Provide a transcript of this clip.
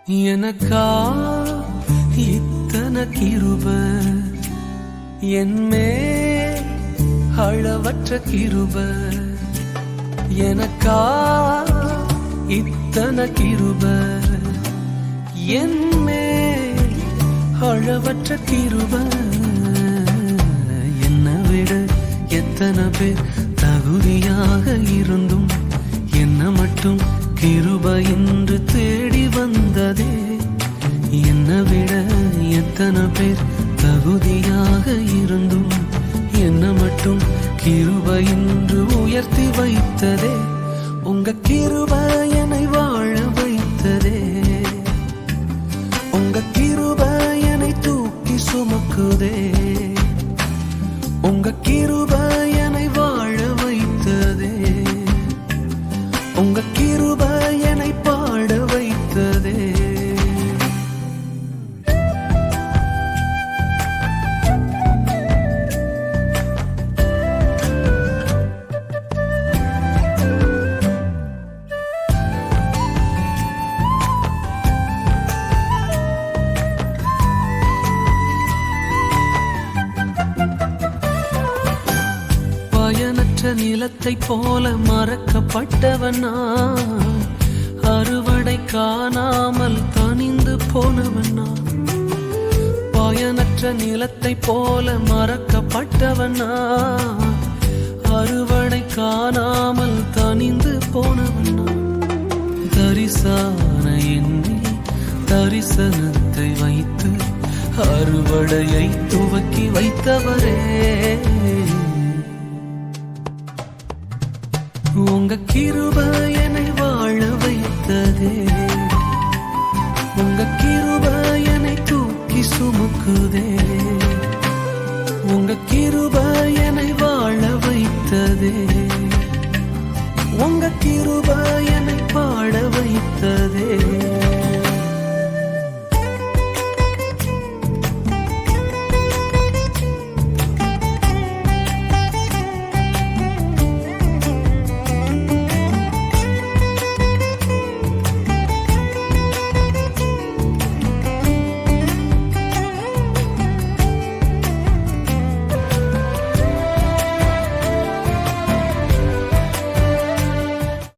எனக்கா இத்தனை கிருப என்மே அளவற்ற கிருப எனக்கா இத்தனை கிருப என்மே அளவற்ற கிருப என்னை விட எத்தனை பேர் தகுதியாக இருந்தும் என்ன மட்டும் கிருப என்று தேடி வந்ததே. என்னை விட எத்தனை பேர் தகுதியாக இருந்தும் என்ன மட்டும் கிருப என்று உயர்த்தி வைத்ததே. உங்க கிருப என்னை வாழ வைத்ததே. உங்க கிருப என்னை தூக்கி சுமக்குதே. உங்க கிருப என்னை வாழ வைத்ததே. உங்க கிருப என்னை பாட வைத்ததே. பயனற்ற நிலத்தை போல மறக்கப்பட்டவனா, அறுவடை காணாமல் தனிந்து போனவனா. பயனற்ற நிலத்தை போல மறக்கப்பட்டவனா, அறுவடை காணாமல் தனிந்து போனவனா. தரிசான எண்ணில் தரிசனத்தை வைத்து அறுவடையை துவக்கி வைத்தவரே. உங்க கிருப என்னை வாழ வைத்ததே. உங்க கிருப என்னை தூக்கி சுமக்குதே. உங்க கிருப என்னை வாழ வைத்ததே. உங்க கிருப என்னை பாட வைத்ததே.